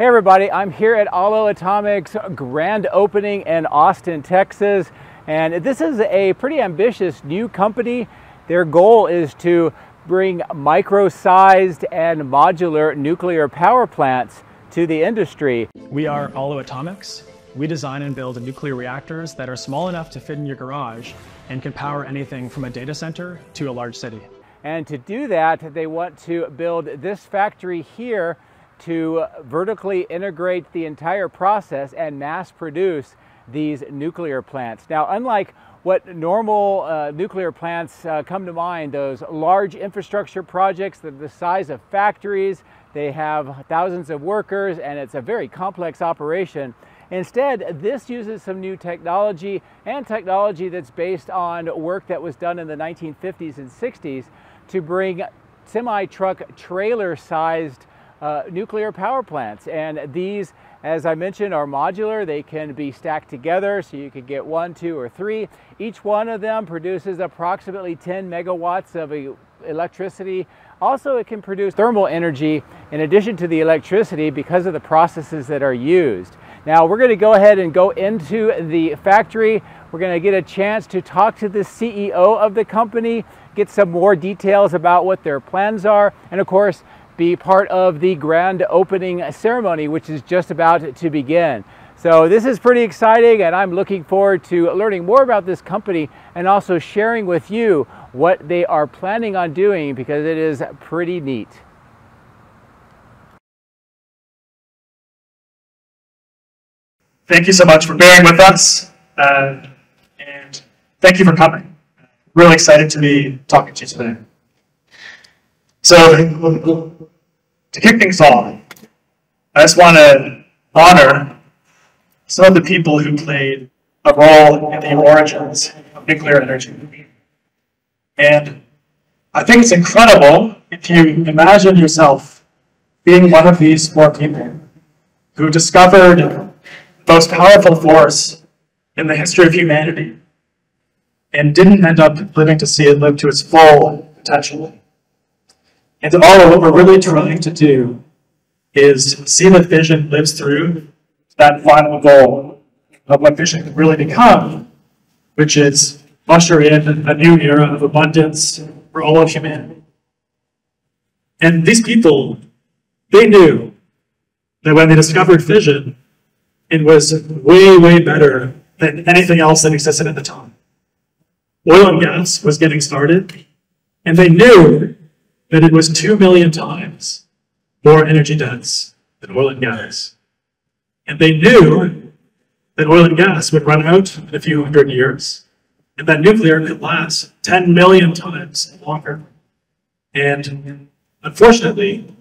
Hey everybody, I'm here at Aalo Atomics grand opening in Austin, Texas. And this is a pretty ambitious new company. Their goal is to bring micro-sized and modular nuclear power plants to the industry. We are Aalo Atomics. We design and build nuclear reactors that are small enough to fit in your garage and can power anything from a data center to a large city. And to do that, they want to build this factory here to vertically integrate the entire process and mass produce these nuclear plants. Now, unlike what normal nuclear plants come to mind, those large infrastructure projects that are the size of factories, they have thousands of workers and it's a very complex operation. Instead, this uses some new technology and technology that's based on work that was done in the 1950s and 60s to bring semi-truck trailer-sized nuclear power plants. And these, as I mentioned, are modular. They can be stacked together, so you could get 1, 2, or 3. Each one of them produces approximately 10 megawatts of electricity. Also, it can produce thermal energy in addition to the electricity because of the processes that are used. Now, we're going to go ahead and go into the factory. We're going to get a chance to talk to the CEO of the company, get some more details about what their plans are, and of course, be part of the grand opening ceremony, which is just about to begin. So this is pretty exciting, and I'm looking forward to learning more about this company and also sharing with you what they are planning on doing, because it is pretty neat. Thank you so much for bearing with us, and thank you for coming. Really excited to be talking to you today. So, to kick things off, I just want to honor some of the people who played a role in the origins of nuclear energy. And I think it's incredible if you imagine yourself being one of these 4 people who discovered the most powerful force in the history of humanity and didn't end up living to see it live to its full potential. And all what we're really trying to do is see that vision lives through that final goal of what vision can really become, which is usher in a new era of abundance for all of humanity. And these people, they knew that when they discovered fission, it was way, way better than anything else that existed at the time. Oil and gas was getting started, and they knew that it was 2 million times more energy dense than oil and gas. And they knew that oil and gas would run out in a few hundred years, and that nuclear could last 10 million times longer. And unfortunately,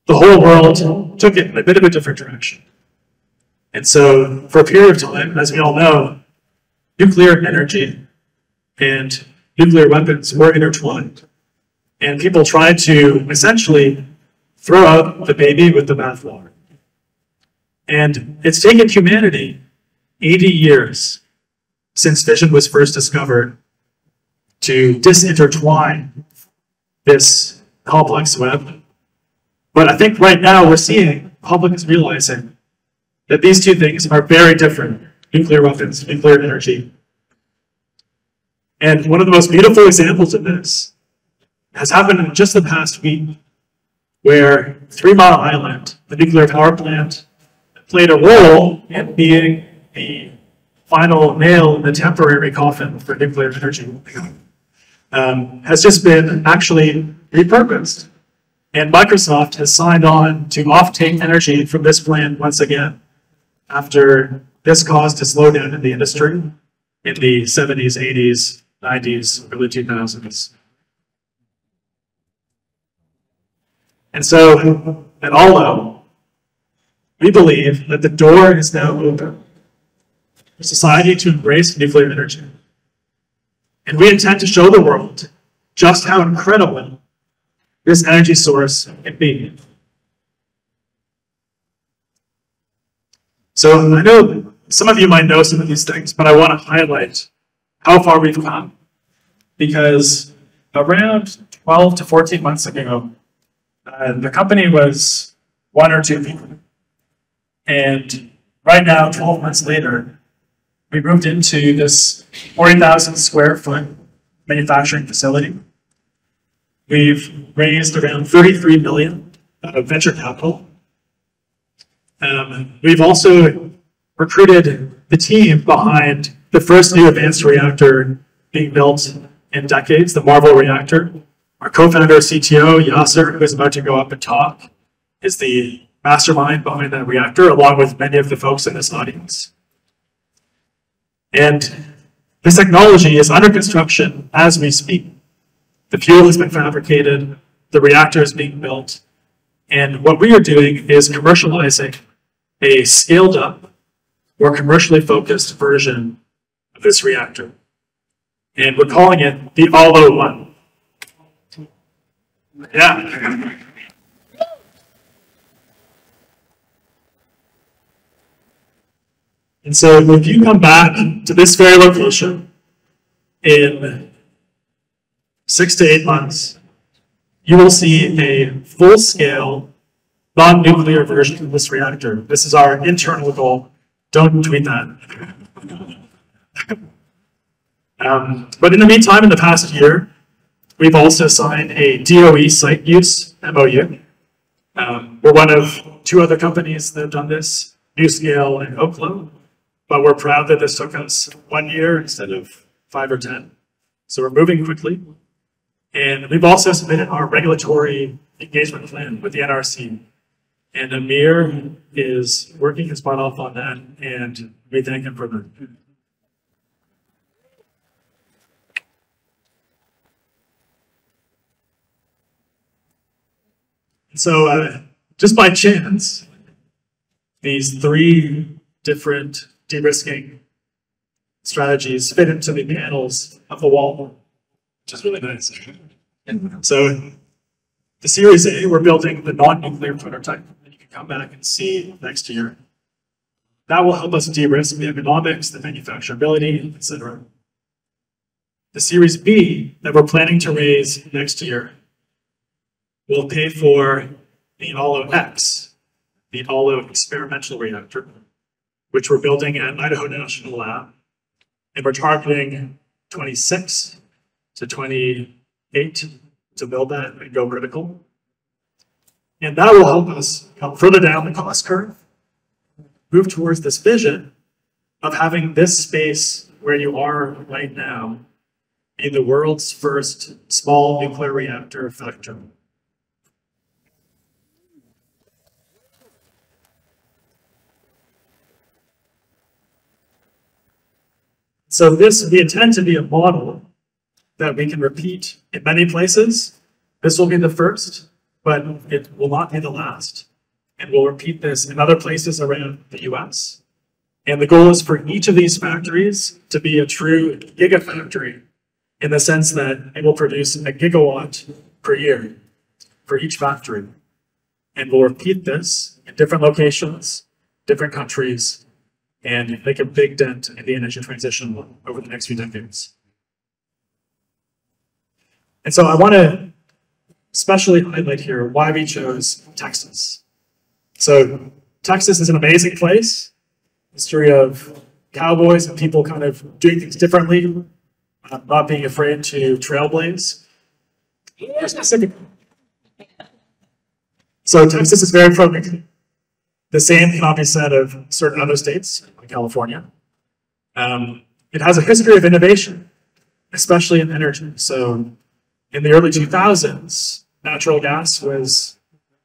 the whole world took it in a bit of a different direction. And so, for a period of time, as we all know, nuclear energy and nuclear weapons were intertwined. And people tried to essentially throw out the baby with the bathwater. And it's taken humanity 80 years since fission was first discovered to disintertwine this complex web. But I think right now we're seeing the public is realizing that these two things are very different: nuclear weapons, nuclear energy. And one of the most beautiful examples of this has happened in just the past week, where 3 Mile Island, the nuclear power plant, played a role in being the final nail in the temporary coffin for nuclear energy, has just been actually repurposed. And Microsoft has signed on to offtake energy from this plant once again, after this caused a slowdown in the industry in the 70s, 80s, 90s, early 2000s. And so, at Aalo, we believe that the door is now open for society to embrace nuclear energy. And we intend to show the world just how incredible this energy source can be. So I know some of you might know some of these things, but I want to highlight how far we've come. Because around 12 to 14 months ago, The company was 1 or 2 people. And right now, 12 months later, we moved into this 40,000 square foot manufacturing facility. We've raised around 33 million of venture capital. We've also recruited the team behind the first new advanced reactor being built in decades, the Marvel reactor. Our co-founder, CTO, Yasser, who is about to go up and talk, is the mastermind behind that reactor, along with many of the folks in this audience. And this technology is under construction as we speak. The fuel has been fabricated, the reactor is being built, and what we are doing is commercializing a scaled up, more commercially focused version of this reactor. And we're calling it the Aalo 1. Yeah. And so if you come back to this very location in 6 to 8 months, you will see a full-scale, non-nuclear version of this reactor. This is our internal goal. Don't tweet that. But in the meantime, in the past year, we've also signed a DOE site use MOU. We're one of 2 other companies that have done this, NuScale and Oklo. But we're proud that this took us 1 year instead of 5 or 10. So we're moving quickly. And we've also submitted our regulatory engagement plan with the NRC. And Amir is working his butt off on that, and we thank him for that. So just by chance, these 3 different de-risking strategies fit into the panels of the wall, which is really nice. So the Series A, we're building the non-nuclear prototype that you can come back and see next year. That will help us de-risk the economics, the manufacturability, etc. The Series B that we're planning to raise next year will pay for the Aalo X, the Aalo experimental reactor, which we're building at Idaho National Lab. And we're targeting 26 to 28 to build that and go vertical. And that will help us come further down the cost curve, move towards this vision of having this space where you are right now in the world's first small nuclear reactor factory. So we intend to be a model that we can repeat in many places. This will be the first, but it will not be the last. And we'll repeat this in other places around the US. And the goal is for each of these factories to be a true gigafactory in the sense that it will produce a gigawatt per year for each factory. And we'll repeat this in different locations, different countries, and make a big dent in the energy transition over the next few decades. And so I want to especially highlight here why we chose Texas. So Texas is an amazing place, history of cowboys and people kind of doing things differently, not being afraid to trailblaze. So Texas is very pro-nuclear. The same cannot be said of certain other states, like California. It has a history of innovation, especially in energy. So in the early 2000s, natural gas was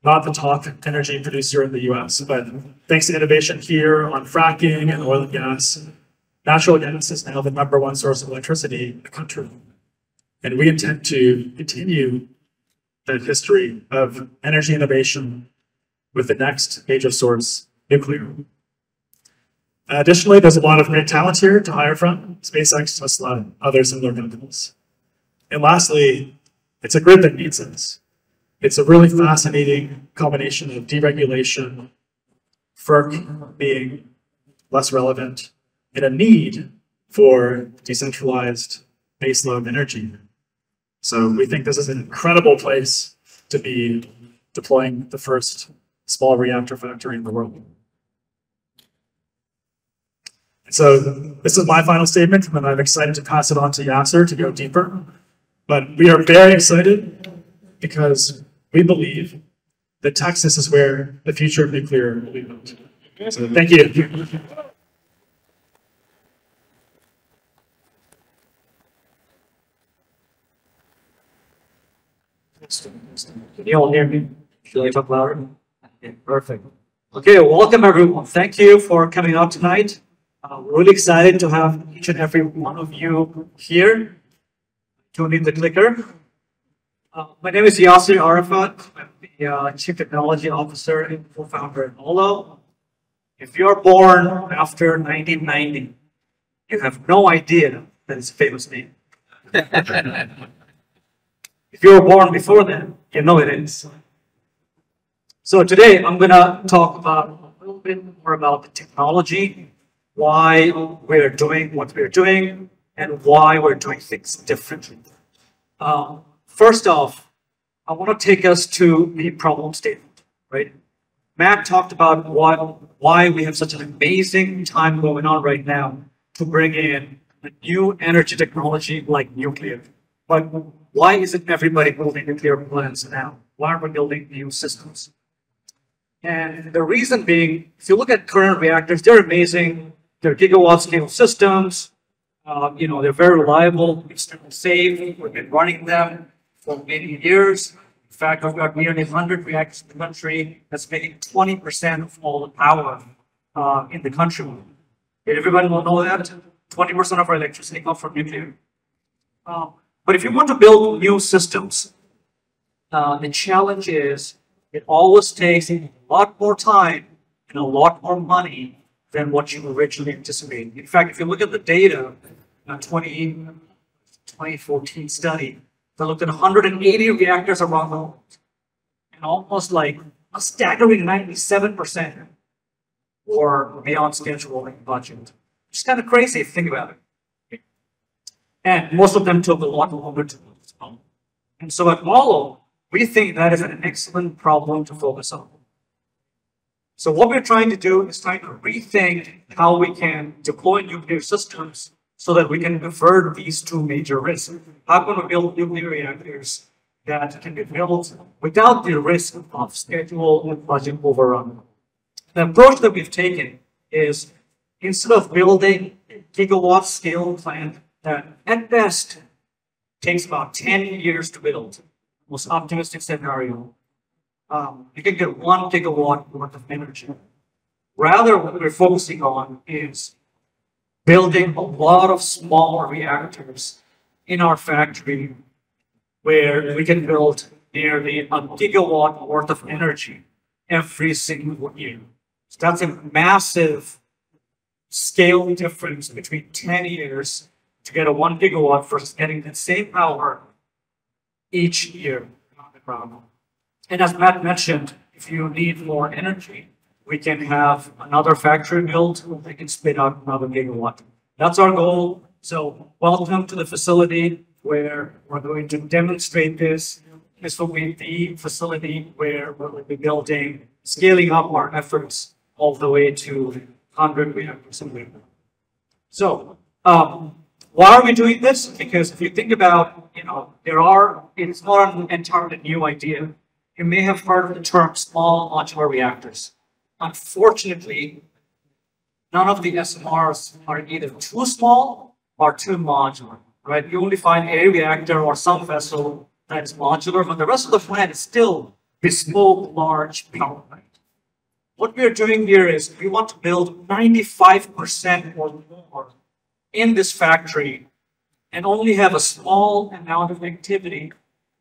not the top energy producer in the US, but thanks to innovation here on fracking and oil and gas, natural gas is now the #1 source of electricity in the country. And we intend to continue that history of energy innovation with the next age of source, nuclear. Additionally, there's a lot of great talent here to hire from, SpaceX, Tesla, other similar companies. And lastly, it's a grid that needs us. It's a really fascinating combination of deregulation, FERC being less relevant, and a need for decentralized baseload energy. So we think this is an incredible place to be deploying the first small reactor factory in the world. So this is my final statement, and I'm excited to pass it on to Yasser to go deeper. But we are very excited because we believe that Texas is where the future of nuclear will be built. So thank you. Can you all hear me? Should I talk louder? Okay, perfect. Okay, welcome everyone. Thank you for coming out tonight. We're really excited to have each and every one of you here. Tune in the clicker. My name is Yasser Arafat. I'm the Chief Technology Officer and co-founder at Aalo. If you're born after 1990, you have no idea that it's a famous name. If you were born before then, you know it is. So today I'm going to talk about a little bit more about the technology, why we're doing what we're doing, and why we're doing things differently. First off, I want to take us to the problem statement, right? Matt talked about why we have such an amazing time going on right now to bring in a new energy technology like nuclear. But why isn't everybody building nuclear plants now? Why aren't we building new systems? And the reason being, if you look at current reactors, they're amazing. They're gigawatt scale systems. They're very reliable, extremely safe. We've been running them for many years. In fact, we've got nearly 100 reactors in the country that's making 20% of all the power in the country. And everybody will know that 20% of our electricity comes from nuclear. But if you want to build new systems, the challenge is it always takes a lot more time and a lot more money than what you originally anticipated. In fact, if you look at the data, 2014 study, they looked at 180 reactors around the world, and almost like a staggering 97% were beyond schedule and budget. It's kind of crazy if you think about it. And most of them took a lot longer to build as well. And so at Aalo, we think that is an excellent problem to focus on. So what we're trying to do is trying to rethink how we can deploy nuclear systems so that we can avert these two major risks. How can we build nuclear reactors that can be built without the risk of schedule and budget overrun? The approach that we've taken is instead of building a gigawatt scale plant that at best takes about 10 years to build, most optimistic scenario, you can get 1 gigawatt worth of energy. Rather, what we're focusing on is building a lot of small reactors in our factory where we can build nearly a gigawatt worth of energy every single year. So that's a massive scale difference between 10 years to get a 1 gigawatt versus getting the same power each year on the ground. And as Matt mentioned, if you need more energy, we can have another factory built that can spit out another gigawatt. That's our goal. So welcome to the facility where we're going to demonstrate this. This will be the facility where we'll be building, scaling up our efforts all the way to 100 reactors. So why are we doing this? Because if you think about, it's not an entirely new idea. You may have heard of the term small modular reactors. Unfortunately, none of the SMRs are either too small or too modular, right? You only find a reactor or some vessel that is modular, but the rest of the plant is still bespoke, large power plant. What we are doing here is we want to build 95% or more in this factory and only have a small amount of activity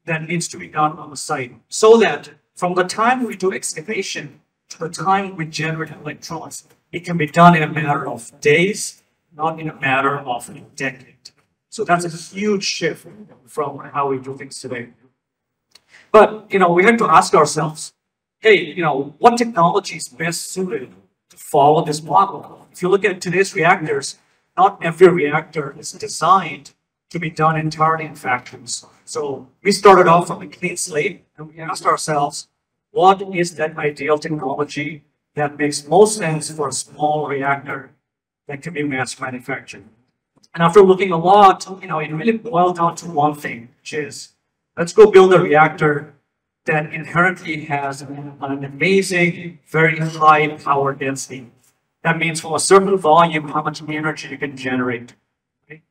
that needs to be done on the site, so that from the time we do excavation to the time we generate electrons, it can be done in a matter of days, not in a matter of a decade. So that's a huge shift from how we do things today. But, we have to ask ourselves, hey, what technology is best suited to follow this model? If you look at today's reactors, not every reactor is designed to be done entirely in factories. So we started off from a clean slate and we asked ourselves, what is that ideal technology that makes most sense for a small reactor that can be mass manufactured. And after looking a lot, it really boiled down to one thing, which is, let's go build a reactor that inherently has an amazing, very high power density. That means from a certain volume, how much energy you can generate. Right?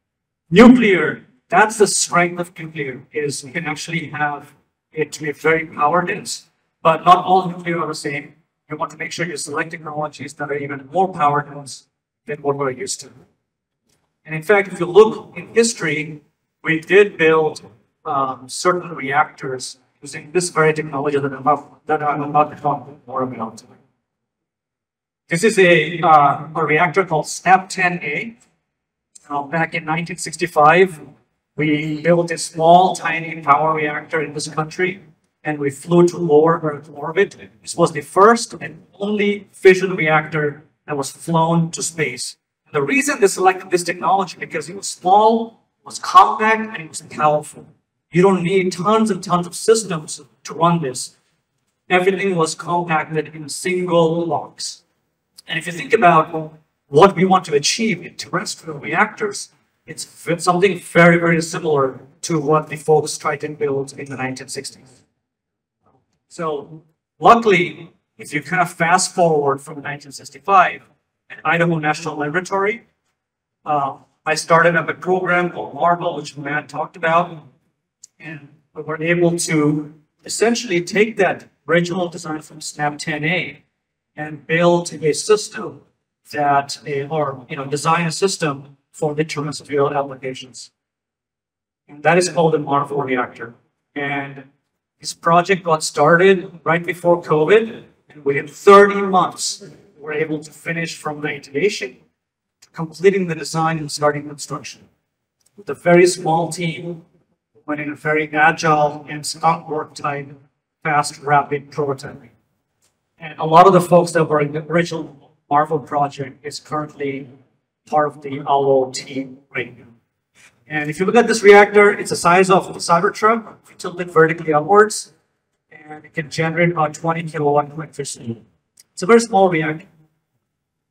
Nuclear, that's the strength of nuclear, is you can actually have it to be very power dense, but not all nuclear are the same. You want to make sure you select technologies that are even more power dense than what we're used to. And in fact, if you look in history, we did build certain reactors using this very technology that I'm about to talk more about. This is a reactor called SNAP-10A. Back in 1965, we built a small, tiny power reactor in this country, and we flew to low Earth orbit. This was the first and only fission reactor that was flown to space. The reason they selected this technology because it was small, was compact, and it was powerful. You don't need tons and tons of systems to run this. Everything was compacted in a single box. And if you think about what we want to achieve in terrestrial reactors, it's something very, very similar to what the folks tried to build in the 1960s. So luckily, if you kind of fast forward from 1965, at Idaho National Laboratory, I started up a program called Marble, which Matt talked about. And we were able to essentially take that original design from SNAP-10A and build a system that, design a system for the terrestrial applications. And that is called a Marble reactor. And this project got started right before COVID, and within 30 months, we were able to finish from the ideation to completing the design and starting construction. With a very small team, but in a very agile and skunk work type, fast, rapid prototyping. And a lot of the folks that were in the original Marble project is currently part of the Aalo team right now. And if you look at this reactor, it's the size of a Cybertruck. If you tilt it vertically upwards, and it can generate about 20 kilowatt electricity. It's a very small reactor.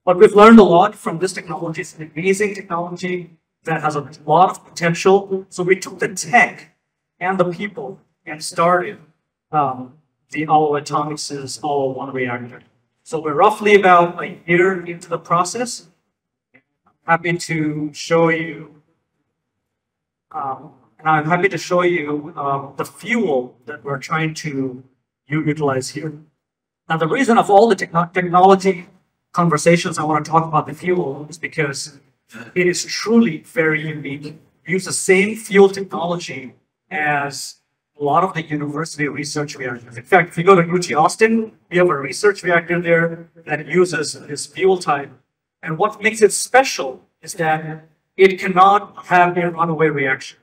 But we've learned a lot from this technology. It's an amazing technology that has a lot of potential. So we took the tech and the people and started the Aalo Atomics' Aalo 1 reactor. So we're roughly about a year into the process. I'm happy to show you the fuel that we're trying to utilize here. Now, the reason of all the technology conversations I want to talk about the fuel is because it is truly very unique. We use the same fuel technology as a lot of the university research reactors. In fact, if you go to UT Austin, we have a research reactor there that uses this fuel type. And what makes it special is that it cannot have a runaway reaction.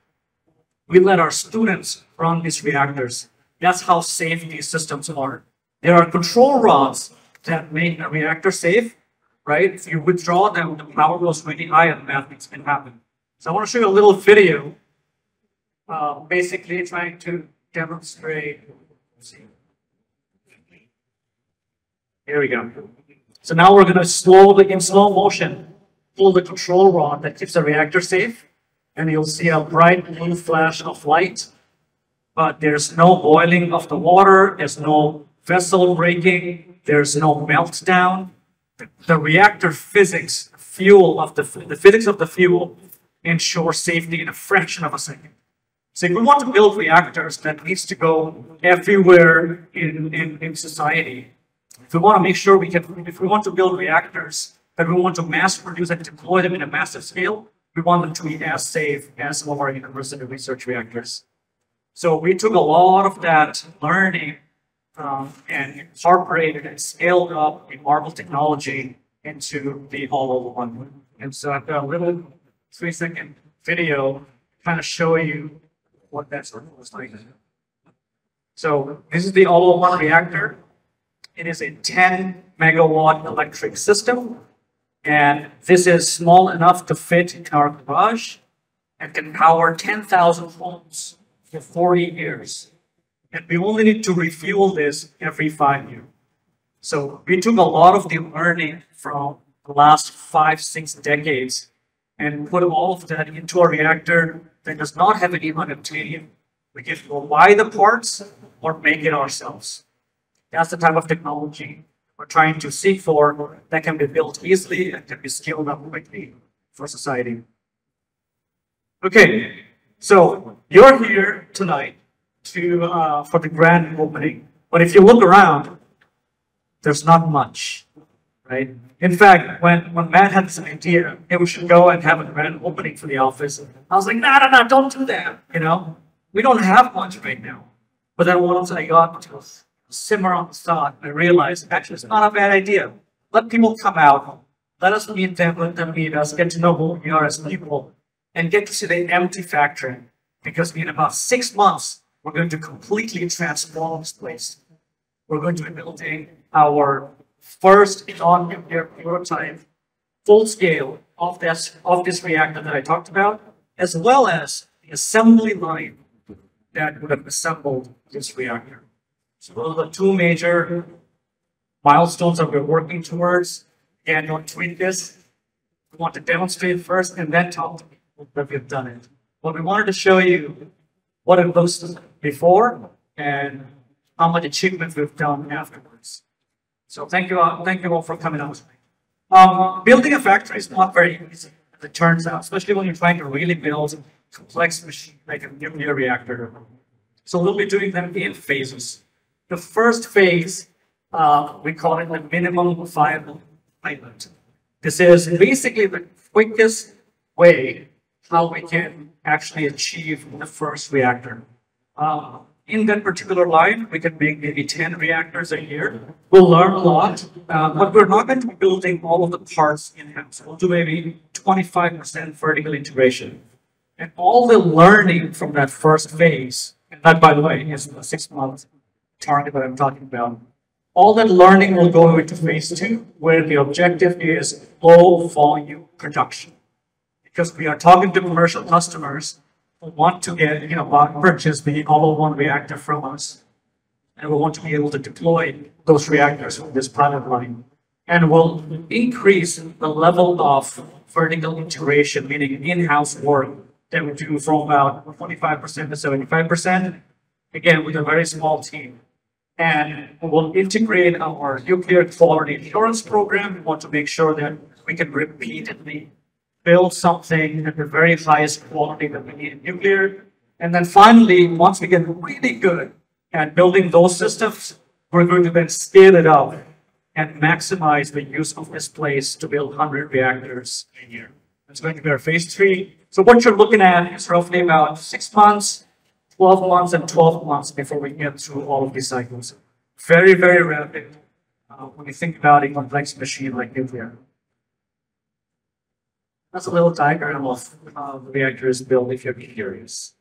We let our students run these reactors. That's how safe these systems are. There are control rods that make a reactor safe, right? If you withdraw them, the power goes really high and bad things can happen. So I want to show you a little video, basically trying to demonstrate. Here we go. So now we're going to slowly, in slow motion, pull the control rod that keeps the reactor safe, and you'll see a bright blue flash of light. But there's no boiling of the water, there's no vessel breaking, there's no meltdown. The reactor physics, the physics of the fuel ensure safety in a fraction of a second. So if we want to build reactors that needs to go everywhere in society, if we want to make sure if we want to build reactors that we want to mass produce and deploy them in a massive scale, we want them to be as safe as some of our university research reactors. So we took a lot of that learning and incorporated and scaled up the Marble technology into the Aalo 1. And so I've got a little 3-second video kind of show you what that sort of looks like. So this is the Aalo 1 reactor. It is a 10 megawatt electric system. And this is small enough to fit in our garage and can power 10,000 homes for 40 years. And we only need to refuel this every 5 years. So we took a lot of the learning from the last 5, 6 decades and put all of that into a reactor that does not have any unobtainium. We can go buy the parts or make it ourselves. That's the type of technology we're trying to seek for that can be built easily and can be scaled up quickly for society. Okay, so you're here tonight for the grand opening, but if you look around, there's not much, right? In fact, when Matt had this idea, hey, we should go and have a grand opening for the office, I was like, no, don't do that, We don't have much right now. But then once I got to simmer on the thought, I realized, actually, it's not a bad idea. Let people come out, let us meet them, let them meet us, get to know who we are as people, and get to see the empty factory. Because in about 6 months, we're going to completely transform this place. We're going to be building our first non-nuclear prototype, full scale of this reactor that I talked about, as well as the assembly line that would have assembled this reactor. So those are the two major milestones that we're working towards. Again, don't tweet this. We want to demonstrate first and then talk to people that we've done it. But we wanted to show you what it looks like before and how much achievement we've done afterwards. So thank you all for coming out. Building a factory is not very easy, as it turns out, especially when you're trying to really build a complex machine like a nuclear reactor. So we'll be doing them in phases. The first phase, we call it the minimum viable pilot. This is basically the quickest way how we can actually achieve the first reactor. In that particular line, we can make maybe 10 reactors a year. We'll learn a lot, but we're not going to be building all of the parts in-house. We'll do maybe 25% vertical integration. And all the learning from that first phase, and that, by the way, is the 6-month target that I'm talking about, all that learning will go into phase 2, where the objective is low volume production. Because we are talking to commercial customers who want to get, purchase the all-in-one reactor from us. And we want to be able to deploy those reactors with this pilot line. And we'll increase the level of vertical integration, meaning in-house work that we do from about 25% to 75%, again, with a very small team. And we'll integrate our nuclear quality assurance program. We want to make sure that we can repeatedly build something at the very highest quality that we need in nuclear. And then finally, once we get really good at building those systems, we're going to then scale it up and maximize the use of this place to build 100 reactors a year. That's going to be our phase 3. So what you're looking at is roughly about 6 months, 12 months, and 12 months before we get through all of these cycles. Very, very rapid when you think about a complex machine like nuclear. That's a little diagram of how the reactor is built if you're curious.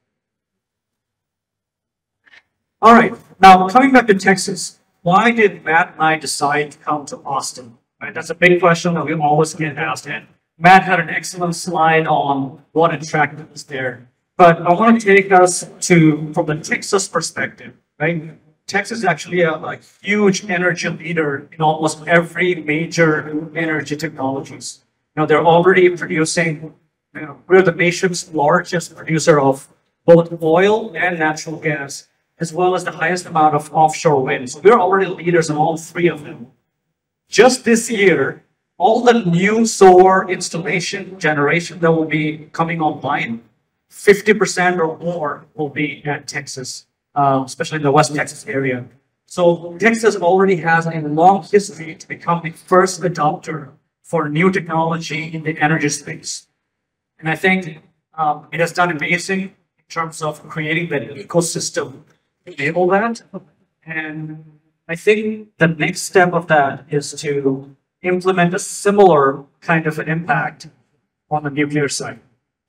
All right, now coming back to Texas, why did Matt and I decide to come to Austin? Right, that's a big question that we always get asked. And Matt had an excellent slide on what attracted us there. But I want to take us from the Texas perspective, right? Texas is actually a huge energy leader in almost every major energy technologies. They're already producing, we're the nation's largest producer of both oil and natural gas, as well as the highest amount of offshore wind. So we're already leaders in all three of them. Just this year, all the new solar installation generation that will be coming online, 50% or more will be at Texas, especially in the West Texas area. So Texas already has a long history to become the first adopter for new technology in the energy space. And I think it has done amazing in terms of creating that ecosystem to enable that. And I think the next step of that is to implement a similar kind of an impact on the nuclear side.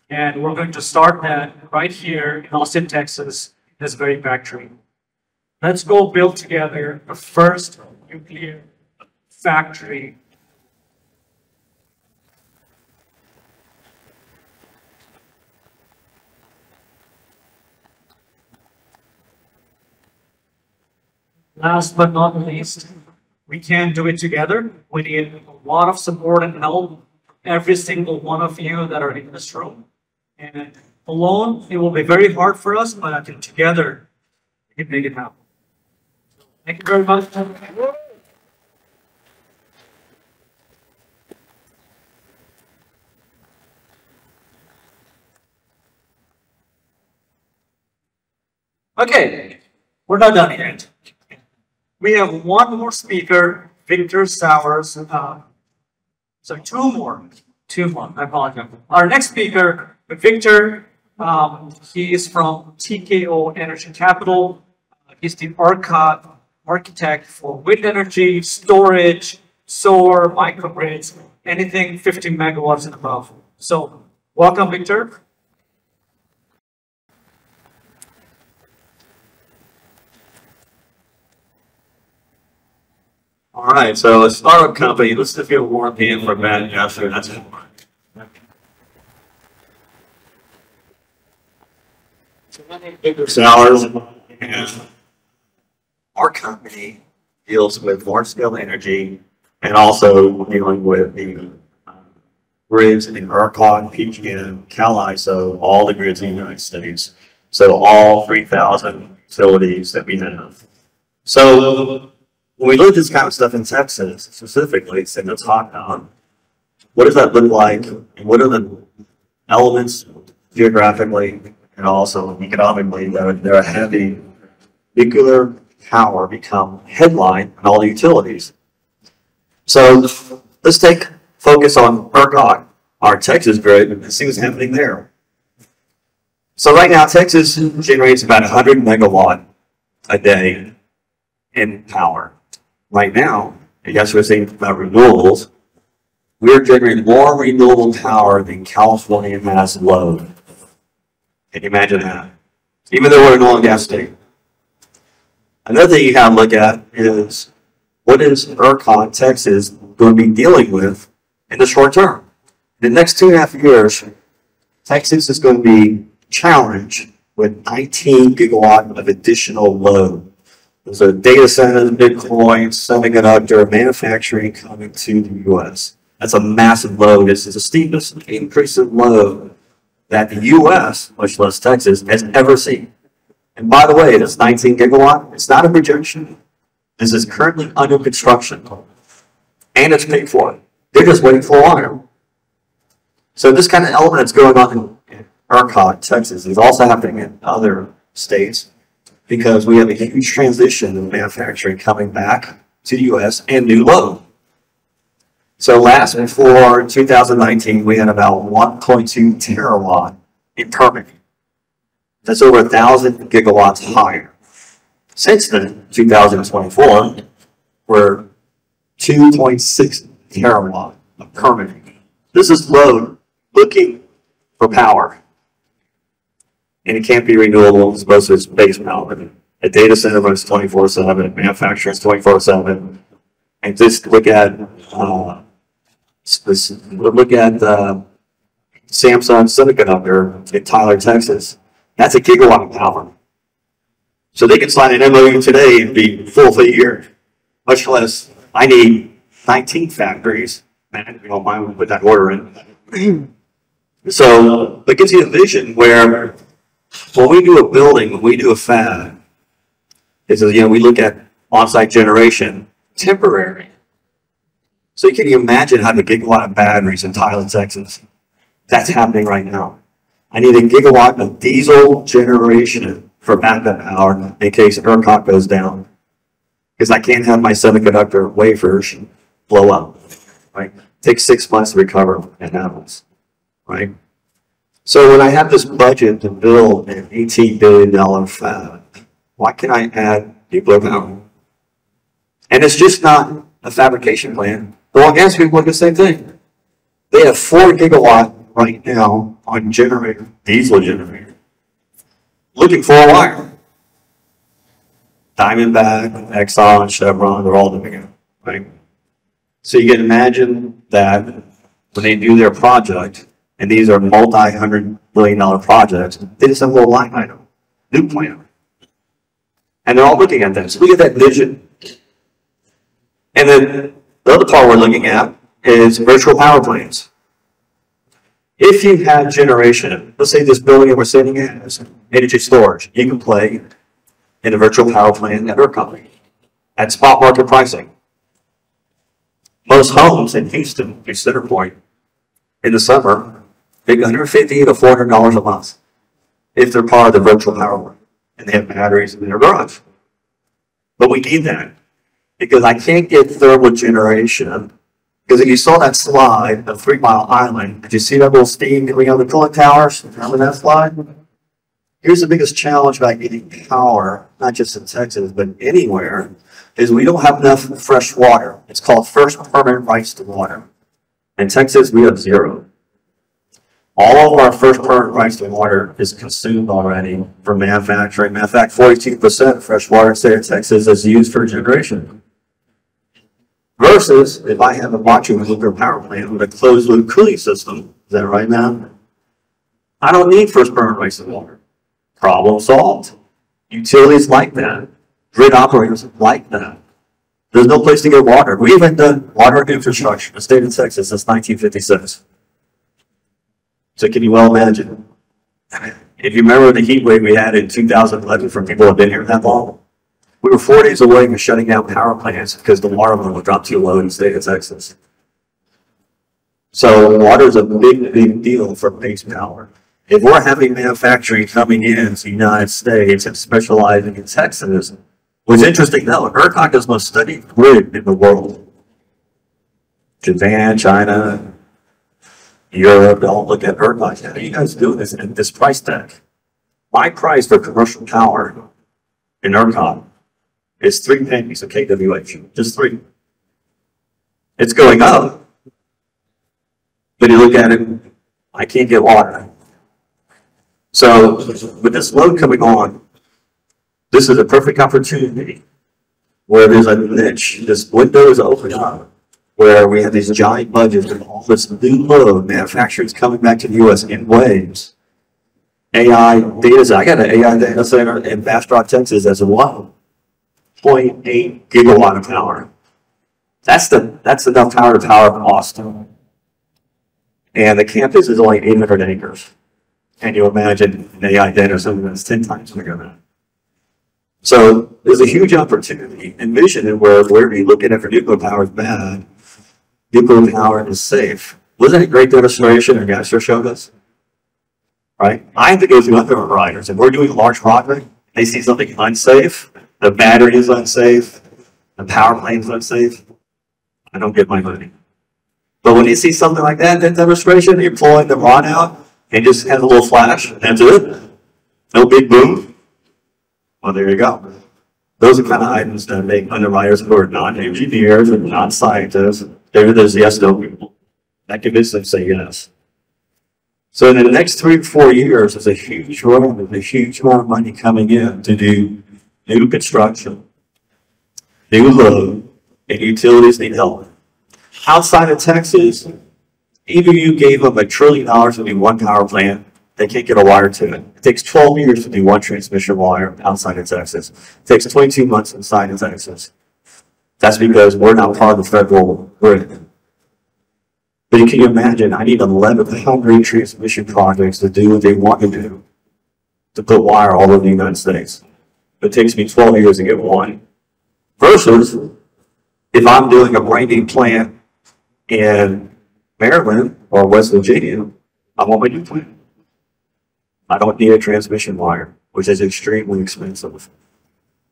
And we're going to start that right here in Austin, Texas, in this very factory. Let's go build together the first nuclear factory. last but not least, we can't do it together. We need a lot of support and help from every single one of you that are in this room. And alone, it will be very hard for us, but I think together, we can make it happen. Thank you very much. Okay, we're not done yet. We have one more speaker, Victor Sowers. Sorry, two more, I apologize. Our next speaker, Victor, he is from TKO Energy Capital. He's the architect for wind energy, storage, solar, microgrids, anything 50 megawatts and above. So, welcome, Victor. All right, so a startup company, let's just give a warm hand for Matt and Jester. That's it. Sellers, and our company deals with large-scale energy and also dealing with the grids in ERCOT, PJM, CalISO, all the grids in the United States. So all 3,000 facilities that we have. So when we look at this kind of stuff in Texas, specifically, it's in the top down, what does that look like? And what are the elements geographically and also economically that are having nuclear power become headline in all the utilities? So let's take focus on ERCOT, our Texas grid, and see what's happening there. So right now, Texas generates about 100 megawatt a day in power. Right now, and yes, we're saying about renewables, we're generating more renewable power than California has load. Can you imagine that? Even though we're an oil and gas state. Another thing you have to look at is what is ERCOT, Texas, going to be dealing with in the short term? In the next 2.5 years, Texas is going to be challenged with 19 gigawatt of additional load. There's a data center, Bitcoin, semiconductor, manufacturing coming to the U.S. That's a massive load. This is the steepest increase in load that the U.S., much less Texas, has ever seen. And by the way, this 19 gigawatt, it's not a projection. This is currently under construction. And it's paid for. They're just waiting for water. So this kind of element that's going on in ERCOT, Texas, is also happening in other states, because we have a huge transition in manufacturing coming back to the U.S. and new load. So before 2019, we had about 1.2 terawatt in permitting. That's over 1,000 gigawatts higher. Since then, 2024, we're 2.6 terawatt of permitting. This is load looking for power. And it can't be renewable as opposed to its base power. A data center runs 24/7, manufacturing is 24/7. And just look at Samsung Semiconductor in Tyler, Texas. That's a gigawatt of power. So they can sign an MOU today and be full for a year. Much less, I need 19 factories. Man, if you don't mind, we'll put that order in. So it gives you a vision where when we do a building, when we do a fab, it's, you know, we look at on-site generation, temporary. So can you imagine having a gigawatt of batteries in Tyler, Texas? That's happening right now. I need a gigawatt of diesel generation for backup power in case ERCOT goes down. Because I can't have my semiconductor wafers blow up. Right? It takes 6 months to recover when it happens. Right? So when I have this budget to build an $18 billion fab, why can I add nuclear power? And it's just not a fabrication plant. The oil and gas people look the same thing. They have 4 gigawatt right now on generator, diesel generator, looking for a wire. Diamondback, Exxon, Chevron, they're all doing it, right? So you can imagine that when they do their project, and these are multi-$100 billion projects, they just have a little line item, new plant. And they're all looking at that. So look at that vision. And then the other part we're looking at is virtual power plants. If you have generation, let's say this building that we're sitting in is energy storage, you can play in a virtual power plant at ERCOT at spot market pricing. Most homes in Houston, a center point, in the summer, pay $150 to $400 a month if they're part of the virtual power plant and they have batteries in their garage. But we need that because I can't get thermal generation. Because if you saw that slide of 3 Mile Island, did you see that little steam coming out of the cooling towers? Remember that slide? Here's the biggest challenge about getting power, not just in Texas, but anywhere, is we don't have enough fresh water. It's called first permanent rights to water. In Texas, we have 0. All of our first permanent rights to water is consumed already for manufacturing. Matter of fact, 42% of fresh water in the state of Texas is used for generation. Versus, if I have a nuclear power plant with a closed-loop cooling system, is that right now? I don't need first permanent rights to water. Problem solved. Utilities like that. Grid operators like that. There's no place to get water. We haven't done water infrastructure in the state of Texas since 1956. So can you well imagine? If you remember the heat wave we had in 2011 from people who have been here that long, we were 4 days away from shutting down power plants because the water level dropped too low in the state of Texas. So water is a big, big deal for base power. If we're having manufacturing coming in to the United States and specializing in Texas, what's interesting though, ERCOT is the most studied grid in the world. Japan, China, Europe, all look at ERCOT. How are you guys doing this in this price tag? My price for commercial power in ERCOT is 3 pennies a kWh, just 3. It's going up, but you look at it, I can't get water. So with this load coming on, this is a perfect opportunity where there's a niche, this window is open up, where we have these giant budgets and all this new load, manufacturers coming back to the U.S. in waves. AI data center, I got an AI data center in Bastrop, Texas as well. 0.8 gigawatt of power. That's enough power to power Austin. And the campus is only 800 acres. And you imagine an AI data center that's 10 times bigger than that. So there's a huge opportunity. Envision it where we're looking at for nuclear power is bad. Nuclear power is safe. Wasn't it a great demonstration our guys just showed us? Right? I have to go through underwriters. If we're doing a large project, they see something unsafe, the battery is unsafe, the power plant is unsafe, I don't get my money. But when you see something like that demonstration, you're pulling the rod out and just has a little flash, that's it. No big boom. Well, there you go. Those are kind of items that make underwriters who are not engineers and not scientists, they're those yes, no people. That convinces them to say yes. So in the next 3 to 4 years, there's a huge role, there's a huge amount of money coming in to do new construction, new load, and utilities need help. Outside of Texas, even if you gave them $1 trillion to do one power plant, they can't get a wire to it. It takes 12 years to do one transmission wire outside of Texas. It takes 22 months inside of Texas. That's because we're not part of the federal grid. But can you imagine, I need 1,100 transmission projects to do what they want to do, to put wire all over the United States. It takes me 12 years to get one. Versus, if I'm doing a brand-new plant in Maryland or West Virginia, I want my new plant. I don't need a transmission wire, which is extremely expensive.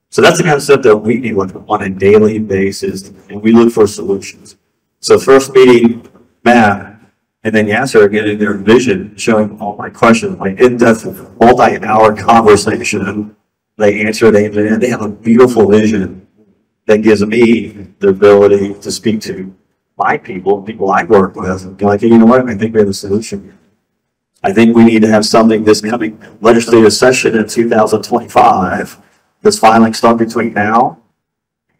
So that's the kind of stuff that we deal with on a daily basis, and we look for solutions. So first meeting, Matt, and then Yasser getting their vision, showing all my questions, my in-depth, multi-hour conversation. They answer, they have a beautiful vision that gives me the ability to speak to my people I work with, and like, you know what, I think we have a solution. I think we need to have something this coming legislative session in 2025, this filing start between now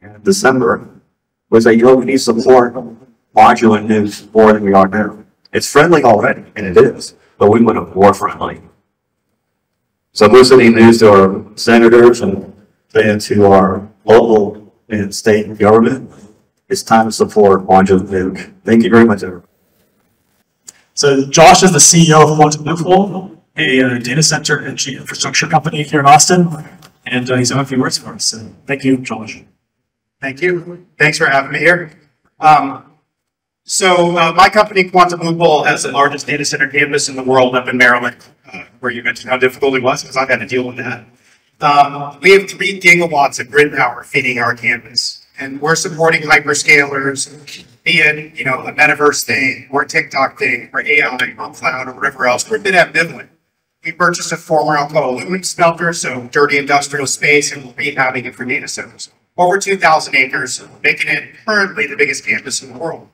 and December, was that, you know, we need support modular news more than we are now. It's friendly already, and it is, but we want it more friendly. So I'm listening news to our senators and saying to our local and state government, it's time to support modular nuke. Thank you very much, everyone. So Josh is the CEO of Quantum Nuke, a data center energy infrastructure company here in Austin, and he's on a few words for us. So thank you, Josh. Thank you. Thanks for having me here. My company, Quantum Loophole, has the largest data center campus in the world up in Maryland, where you mentioned how difficult it was, because I've had to deal with that. We have 3 gigawatts of grid power feeding our campus, and we're supporting hyperscalers, be it a metaverse thing, or a TikTok thing, or AI, or cloud, or whatever else. We're a bit ambivalent. We purchased a former alcohol aluminum smelter, so dirty industrial space, and we're rehabbing it for data centers. Over 2,000 acres, making it currently the biggest campus in the world.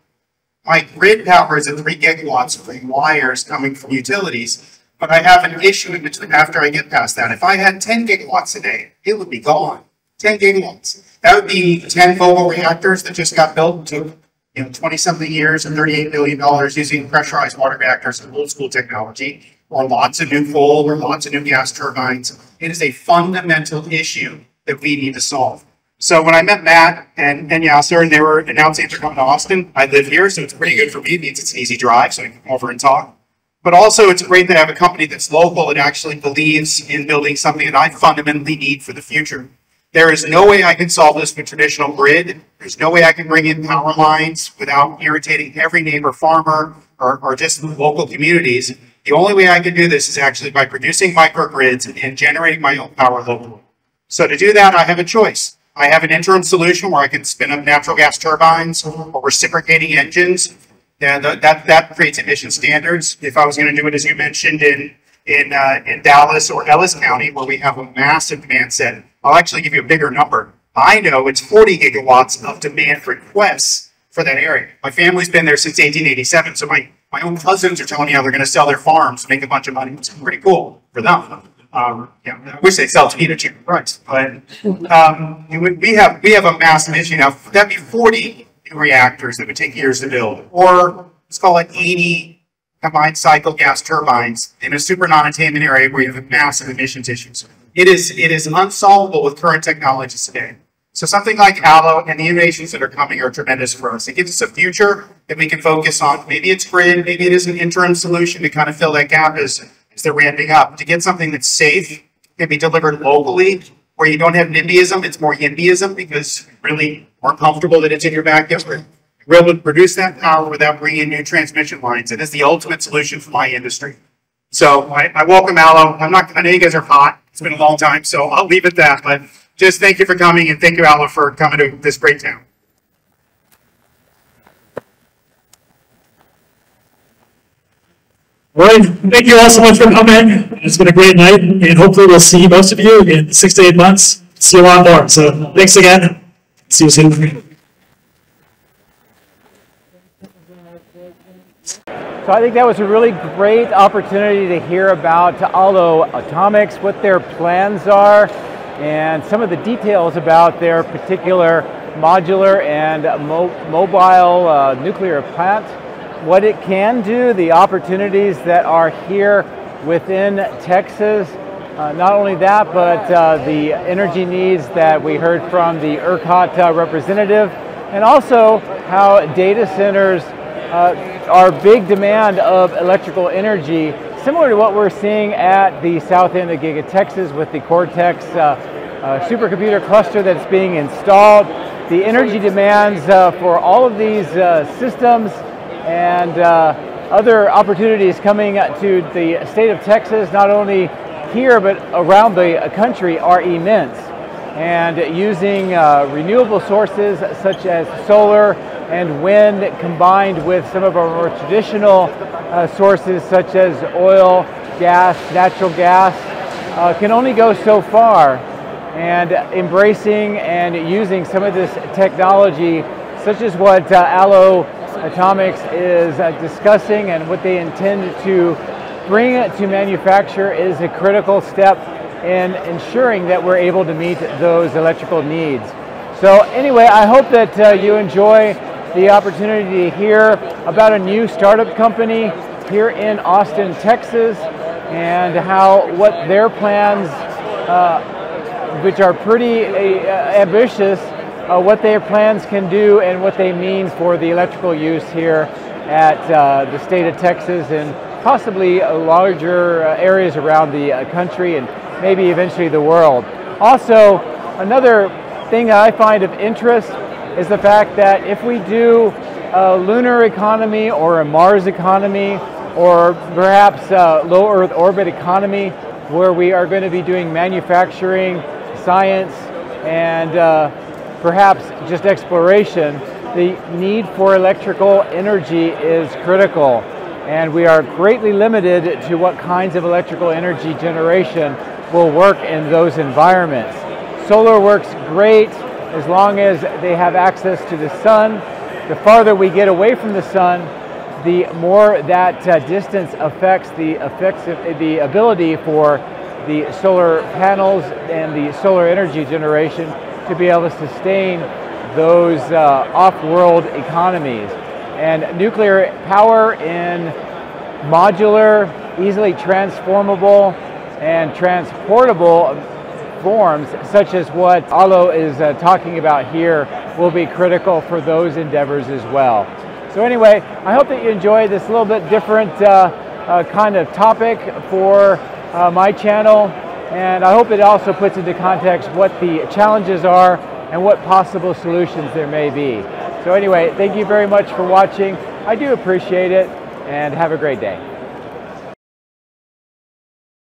My grid power is at 3 gigawatts from wires coming from utilities, but I have an issue in between after I get past that. If I had 10 gigawatts a day, it would be gone. 10 gigawatts. That would be 10 Vogel reactors that just got built, took 20-something years and $38 billion using pressurized water reactors and old school technology, or lots of new coal, or lots of new gas turbines. It is a fundamental issue that we need to solve. So when I met Matt and Yasser, and they were announcing they're coming to Austin, I live here, so it's pretty good for me. It means it's an easy drive, so I can come over and talk. But also, it's great to have a company that's local and actually believes in building something that I fundamentally need for the future. There is no way I can solve this with traditional grid. There's no way I can bring in power lines without irritating every neighbor farmer or just local communities. The only way I can do this is actually by producing microgrids and generating my own power locally. So to do that, I have a choice. I have an interim solution where I can spin up natural gas turbines or reciprocating engines. And that creates emission standards. If I was going to do it, as you mentioned, in Dallas or Ellis County, where we have a massive demand set, I'll actually give you a bigger number. I know it's 40 gigawatts of demand requests for that area. My family's been there since 1887, so my own cousins are telling me how they're going to sell their farms, make a bunch of money. It's pretty cool for them. I wish they'd sell to me at a cheaper price, but we have a massive issue now. That'd be 40 new reactors that would take years to build, or let's call it 80 combined cycle gas turbines in a super non-attainment area where you have massive emissions issues. It is unsolvable with current technologies today. So something like Aalo and the innovations that are coming are tremendous for us. It gives us a future that we can focus on. Maybe it's grid, maybe it is an interim solution to kind of fill that gap as they're ramping up. To get something that's safe, can be delivered locally, where you don't have NIMBYism, it's more YIMBYism, because you're really more comfortable that it's in your backyard. We're able to produce that power without bringing in new transmission lines. It is the ultimate solution for my industry. So I welcome Aalo. I know you guys are hot. It's been a long time, so I'll leave it at that. But just thank you for coming, and thank you, Aalo, for coming to this great town. All right, thank you all so much for coming. It's been a great night, and hopefully we'll see most of you in 6 to 8 months. See you a lot more. So thanks again. See you soon. So I think that was a really great opportunity to hear about Aalo Atomics, what their plans are, and some of the details about their particular modular and mobile nuclear plant, what it can do, the opportunities that are here within Texas. Not only that, but the energy needs that we heard from the ERCOT representative, and also how data centers are big demand of electrical energy, similar to what we're seeing at the south end of Giga Texas with the Cortex supercomputer cluster that's being installed. The energy demands for all of these systems and other opportunities coming to the state of Texas, not only here but around the country, are immense. And using renewable sources such as solar and wind, combined with some of our more traditional sources such as oil, gas, natural gas, can only go so far. And embracing and using some of this technology, such as what Aalo Atomics is discussing and what they intend to bring it to manufacture, is a critical step in ensuring that we're able to meet those electrical needs. So anyway, I hope that you enjoy the opportunity to hear about a new startup company here in Austin, Texas, and how what their plans which are pretty ambitious, what their plans can do and what they mean for the electrical use here at the state of Texas and possibly larger areas around the country and maybe eventually the world. Also, another thing that I find of interest is the fact that if we do a lunar economy or a Mars economy or perhaps a low Earth orbit economy where we are going to be doing manufacturing, science, and perhaps just exploration, the need for electrical energy is critical. And we are greatly limited to what kinds of electrical energy generation will work in those environments. Solar works great as long as they have access to the sun. The farther we get away from the sun, the more that distance affects the ability for the solar panels and the solar energy generation to be able to sustain those off-world economies. And nuclear power in modular, easily transformable, and transportable forms, such as what Aalo is talking about here, will be critical for those endeavors as well. So anyway, I hope that you enjoyed this little bit different kind of topic for my channel, and I hope it also puts into context what the challenges are and what possible solutions there may be. So anyway, thank you very much for watching. I do appreciate it, and have a great day.